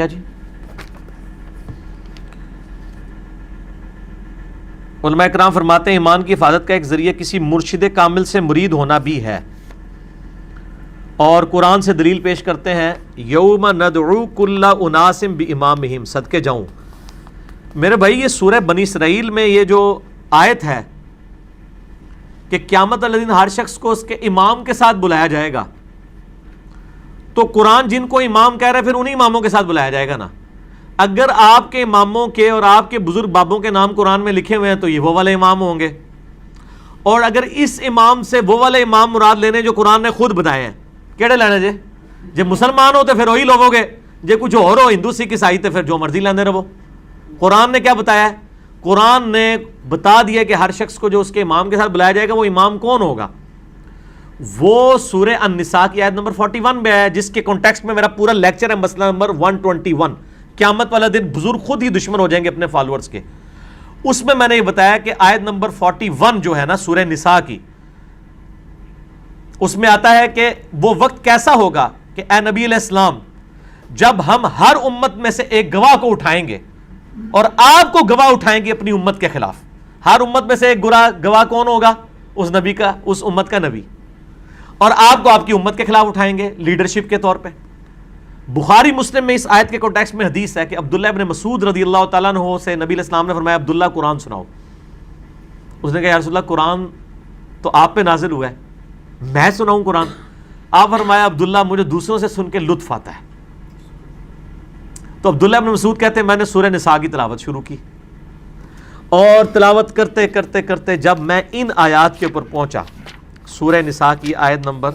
کیا جی؟ علماء کرام فرماتے ہیں ایمان کی حفاظت کا ایک ذریعہ کسی مرشد کامل سے مرید ہونا بھی ہے، اور قرآن سے دلیل پیش کرتے ہیں یوم ندعو کل اناس بامامہم، صدقے جاؤں میرے بھائی یہ سورہ بنی اسرائیل میں یہ جو آیت ہے کہ قیامت والے دن ہر شخص کو اس کے امام کے ساتھ بلایا جائے گا، تو قرآن جن کو امام کہہ رہا ہے پھر انہی اماموں کے ساتھ بلایا جائے گا نا۔ اگر آپ کے اماموں کے اور آپ کے بزرگ بابوں کے نام قرآن میں لکھے ہوئے ہیں تو یہ وہ والے امام ہوں گے، اور اگر اس امام سے وہ والے امام مراد لینے جو قرآن نے خود بتائے ہیں، کیڑے لینے جے؟ جب مسلمان ہو تو پھر وہی لوگو گے، جے کچھ اور ہو ہندو سکھ عیسائی تو پھر جو مرضی لیندے رہو۔ قرآن نے کیا بتایا ہے؟ قرآن نے بتا دیا کہ ہر شخص کو جو اس کے امام کے ساتھ بلایا جائے گا وہ امام کون ہوگا؟ وہ سورہ النساء کی آیت نمبر 41 میں ہے، جس کے کانٹیکسٹ میں میرا پورا لیکچر ہے، مسئلہ نمبر 121، قیامت والا دن بزرگ خود ہی دشمن ہو جائیں گے اپنے فالورز کے۔ اس میں نے یہ بتایا کہ آیت نمبر 41 جو ہے نا سورہ نساء کی، اس میں آتا ہے کہ وہ وقت کیسا ہوگا کہ اے نبی علیہ السلام جب ہم ہر امت میں سے ایک گواہ کو اٹھائیں گے اور آپ کو گواہ اٹھائیں گے اپنی امت کے خلاف۔ ہر امت میں سے ایک گواہ کون ہوگا؟ اس نبی کا، اس امت کا نبی، اور آپ کو آپ کی امت کے خلاف اٹھائیں گے لیڈرشپ کے طور پہ۔ بخاری مسلم میں اس آیت کے کانٹیکسٹ میں حدیث ہے کہ عبداللہ ابن مسعود رضی اللہ تعالیٰ عنہ سے نبی علیہ السلام نے فرمایا عبداللہ قرآن سناؤ۔ اس نے کہا یا رسول اللہ قرآن تو آپ پہ نازل ہوا ہے، میں سناؤں قرآن؟ آپ فرمایا عبداللہ مجھے دوسروں سے سن کے لطف آتا ہے۔ تو عبداللہ ابن مسعود کہتے ہیں میں نے سورہ نساء کی تلاوت شروع کی، اور تلاوت کرتے کرتے کرتے جب میں ان آیات کے اوپر پہنچا، سورہ نساء کی آیت نمبر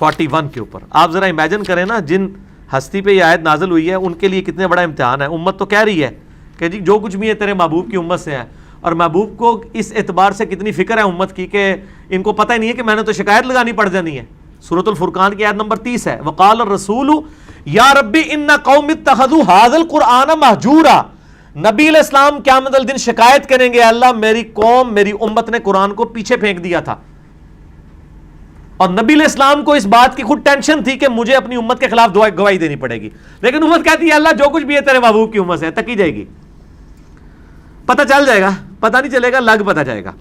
41 کے اوپر، آپ ذرا امیجن کریں نا جن ہستی پہ یہ آیت نازل ہوئی ہے ان کے لیے کتنے بڑا امتحان ہے۔ امت تو کہہ رہی ہے کہ جی جو کچھ بھی ہے تیرے محبوب کی امت سے ہے، اور محبوب کو اس اعتبار سے کتنی فکر ہے امت کی کہ ان کو پتہ ہی نہیں ہے کہ میں نے تو شکایت لگانی پڑ جانی ہے۔ سورۃ الفرقان کی آیت نمبر 30 ہے وقال الرسول یا ربی ان قوم اتخذوا ھذا القرآن مہجورا، نبی علیہ السلام قیامت الدن شکایت کریں گے اللہ میری قوم میری امت نے قرآن کو پیچھے پھینک دیا تھا، اور نبی علیہ السلام کو اس بات کی خود ٹینشن تھی کہ مجھے اپنی امت کے خلاف گواہی دینی پڑے گی، لیکن امت کہتی ہے اللہ جو کچھ بھی ہے تیرے محبوب کی امت سے تکی جائے گی، پتہ چل جائے گا، پتہ نہیں چلے گا، لگ پتہ جائے گا۔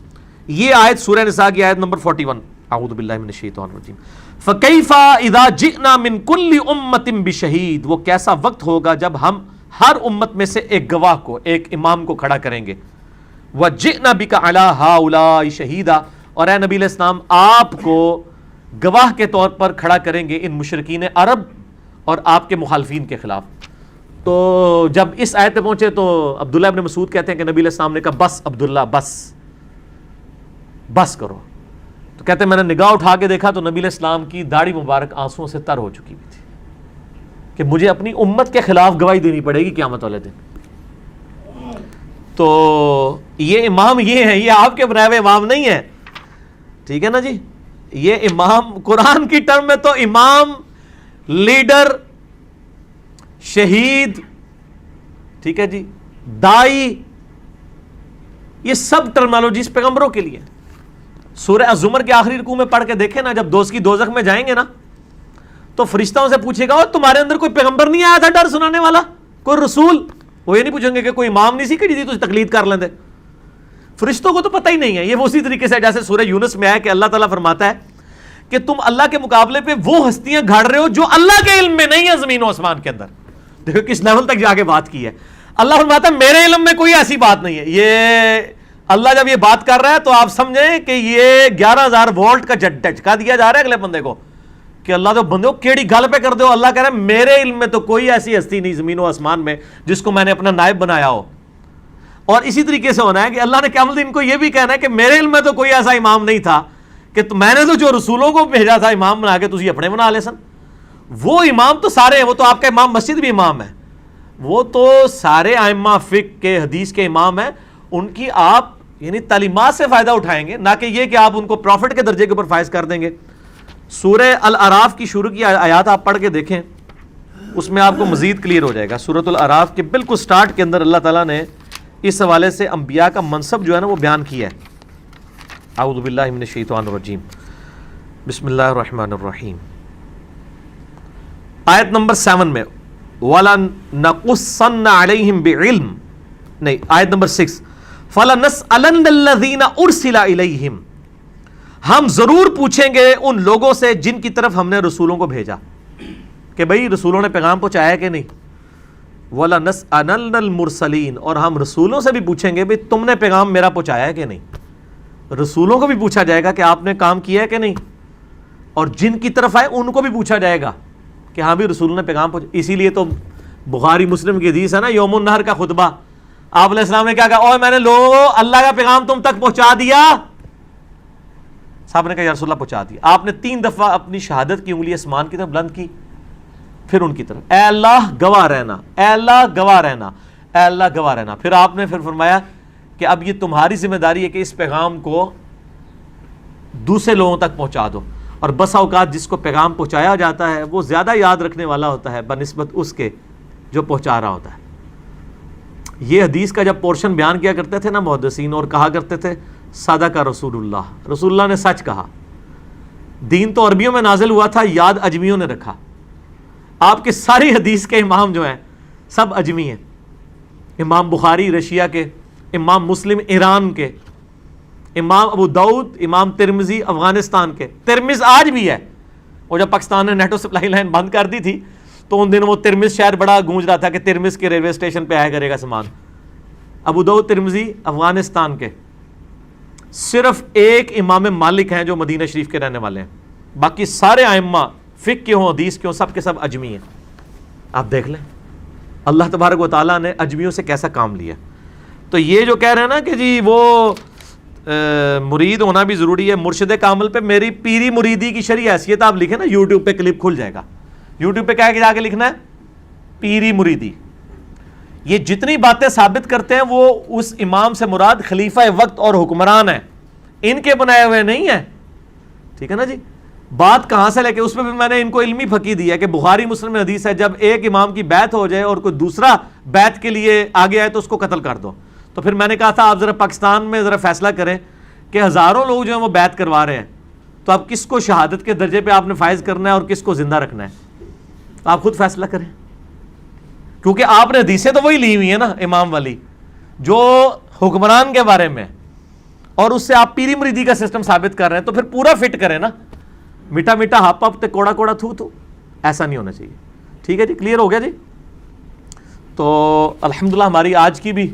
یہ آیت سورہ نساء کی آیت نمبر 41، اعوذ باللہ من الشیطان الرجیم۔ فَكَيْفَ إِذَا جِئْنَا مِن كُلِّ أُمَّةٍ بِشَهِيدٍ، وہ کیسا وقت ہوگا جب ہم ہر امت میں سے ایک گواہ کو، ایک امام کو کھڑا کریں گے۔ وَجِئْنَا بِكَ عَلَىٰ هَٰؤُلَاءِ شَهِيدًا، اور اے نبی علیہ السلام آپ کو گواہ کے طور پر کھڑا کریں گے ان مشرکین عرب اور آپ کے مخالفین کے خلاف۔ تو جب اس آیت پہ پہنچے تو عبداللہ ابن مسعود کہتے ہیں کہ نبی علیہ السلام نے کہا بس عبداللہ بس کرو۔ تو کہتے ہیں میں نے نگاہ اٹھا کے دیکھا تو نبی علیہ السلام کی داڑھی مبارک آنسوؤں سے تر ہو چکی ہوئی تھی کہ مجھے اپنی امت کے خلاف گواہی دینی پڑے گی قیامت والے دن۔ تو یہ امام یہ ہیں، یہ آپ کے بنائے ہوئے امام نہیں ہیں، ٹھیک ہے نا جی۔ یہ امام قرآن کی ٹرم میں تو امام، لیڈر، شہید، ٹھیک ہے جی، دائی، یہ سب ٹرمنالوجیز پیغمبروں کے لیے۔ سورہ الزمر کے آخری رکوع میں پڑھ کے دیکھیں نا، جب دوست کی دوزخ میں جائیں گے نا تو فرشتوں سے پوچھے گا تمہارے اندر کوئی پیغمبر نہیں آیا تھا ڈر سنانے والا، کوئی رسول؟ وہ یہ نہیں پوچھیں گے کہ کوئی امام نہیں سی کہ جی تجھے تقلید کر لیندے۔ فرشتوں کو تو پتہ ہی نہیں ہے۔ یہ وہ اسی طریقے سے جیسے سورہ یونس میں ہے کہ اللہ تعالیٰ فرماتا ہے کہ تم اللہ کے مقابلے پہ وہ ہستیاں گھاڑ رہے ہو جو اللہ کے علم میں نہیں ہے زمین و آسمان کے اندر۔ دیکھو کس لیول تک جا کے بات کی ہے۔ اللہ فرماتا ہے میرے علم میں کوئی ایسی بات نہیں ہے۔ یہ اللہ جب یہ بات کر رہا ہے تو آپ سمجھیں کہ یہ 11,000 وولٹ کا جھٹکا دیا جا رہا ہے اگلے بندے کو کہ اللہ تو بندے کو کیڑی گل پہ کر دو۔ اللہ کہہ رہا ہے میرے علم میں تو کوئی ایسی ہستی نہیں زمین و آسمان میں جس کو میں نے اپنا نائب بنایا ہو۔ اور اسی طریقے سے ہونا ہے کہ اللہ نے قیامت دن کو یہ بھی کہنا ہے کہ میرے علم میں تو کوئی ایسا امام نہیں تھا کہ میں نے تو جو رسولوں کو بھیجا تھا امام بنا کے تجھے اپنے بنا لے سن۔ وہ امام تو سارے ہیں، وہ تو آپ کا امام مسجد بھی امام ہے، وہ تو سارے ائمہ فقہ کے حدیث کے امام ہیں، ان کی آپ یعنی تعلیمات سے فائدہ اٹھائیں گے، نہ کہ یہ کہ آپ ان کو پروفٹ کے درجے کے اوپر فائز کر دیں گے۔ سورہ الاعراف کی شروع کی آیات آپ پڑھ کے دیکھیں، اس میں آپ کو مزید کلیئر ہو جائے گا۔ سورۃ الاعراف کے بالکل سٹارٹ کے اندر اللہ تعالیٰ نے اس حوالے سے انبیاء کا منصب جو ہے نا وہ بیان کیا ہے۔ اعوذ باللہ من الشیطان الرجیم، بسم اللہ الرحمن الرحیم۔ آیت نمبر 7 میں وَلَنَقُصَّنَّ عَلَيْهِمْ بِعِلْمٍ، نہیں، آیت نمبر 6، فَلَنَسْأَلَنَّ الَّذِينَ أُرْسِلَ إِلَيْهِمْ، ہم ضرور پوچھیں گے ان لوگوں سے جن کی طرف ہم نے رسولوں کو بھیجا، کہ بھئی رسولوں نے پیغام پہنچایا کہ نہیں. وَلَنَسْأَلَنَّ الْمُرْسَلِينَ، اور ہم رسولوں سے بھی پوچھیں گے بھئی تم نے پیغام میرا پہنچایا ہے کہ نہیں. رسولوں کو بھی پوچھا جائے گا کہ آپ نے کام کیا ہے کہ نہیں، اور جن کی طرف آئے ان کو بھی پوچھا جائے گا کہ ہاں بھی رسولوں نے پیغام پہنچا. اسی لیے تو بخاری مسلم کی حدیث ہے نا، یوم النہر کا خطبہ، آپ علیہ السلام نے کیا کہا، اوہ میں نے لوگوں اللہ کا پیغام تم تک پہنچا دیا. صاحب نے کہا یا رسول اللہ پہنچا دیا. آپ نے 3 دفعہ اپنی شہادت کی انگلی آسمان کی طرف بلند کی، پھر ان کی طرف، اے اللہ گواہ رہنا، اے اللہ گواہ رہنا، اے اللہ گواہ رہنا. پھر آپ نے پھر فرمایا کہ اب یہ تمہاری ذمہ داری ہے کہ اس پیغام کو دوسرے لوگوں تک پہنچا دو. اور بسا اوقات جس کو پیغام پہنچایا جاتا ہے وہ زیادہ یاد رکھنے والا ہوتا ہے بنسبت اس کے جو پہنچا رہا ہوتا ہے. یہ حدیث کا جب پورشن بیان کیا کرتے تھے نا محدثین، اور کہا کرتے تھے صدق رسول اللہ، رسول اللہ نے سچ کہا. دین تو عربیوں میں نازل ہوا تھا، یاد اجمیوں نے رکھا. آپ کے ساری حدیث کے امام جو ہیں سب اجمی ہیں. امام بخاری رشیا کے، امام مسلم ایران کے، امام ابو داؤد، امام ترمذی افغانستان کے. ترمذ آج بھی ہے، اور جب پاکستان نے نیٹو سپلائی لائن بند کر دی تھی تو ان دنوں وہ ترمذ شہر بڑا گونج رہا تھا کہ ترمذ کے ریلوے اسٹیشن پہ آیا کرے گا سامان. ابو داؤد ترمذی افغانستان کے. صرف ایک امام مالک ہیں جو مدینہ شریف کے رہنے والے ہیں، باقی سارے ائمہ فقہ کے ہوں حدیث کے ہوں سب کے سب اجمی ہیں. آپ دیکھ لیں اللہ تبارک و تعالیٰ نے اجمیوں سے کیسا کام لیا. تو یہ جو کہہ رہے ہیں نا کہ جی وہ مرید ہونا بھی ضروری ہے، مرشد کامل پہ میری پیری مریدی کی شرعی حیثیت آپ لکھیں نا، یوٹیوب پہ کلپ کھل جائے گا. یوٹیوب پہ کیا ہے کہ جا کے لکھنا ہے پیری مریدی. یہ جتنی باتیں ثابت کرتے ہیں وہ اس امام سے مراد خلیفہ وقت اور حکمران ہیں، ان کے بنائے ہوئے نہیں ہیں. ٹھیک ہے نا جی. بات کہاں سے لے کے اس پہ بھی میں نے ان کو علمی پھکی دی ہے کہ بخاری مسلم میں حدیث ہے جب ایک امام کی بیعت ہو جائے اور کوئی دوسرا بیعت کے لیے آگے آئے تو اس کو قتل کر دو. تو پھر میں نے کہا تھا آپ ذرا پاکستان میں ذرا فیصلہ کریں کہ ہزاروں لوگ جو ہیں وہ بیعت کروا رہے ہیں، تو اب کس کو شہادت کے درجے پہ آپ نے فائز کرنا ہے اور کس کو زندہ رکھنا ہے، آپ خود فیصلہ کریں. کیونکہ آپ نے حدیثیں تو وہی لی ہوئی ہیں نا امام والی جو حکمران کے بارے میں، اور اس سے آپ پیری مریدی کا سسٹم ثابت کر رہے ہیں، تو پھر پورا فٹ کریں نا. میٹھا میٹھا ہپ ہپ تے کوڑا کوڑا تھو تھو، ایسا نہیں ہونا چاہیے. ٹھیک ہے جی، کلیئر ہو گیا جی. تو الحمدللہ ہماری آج کی بھی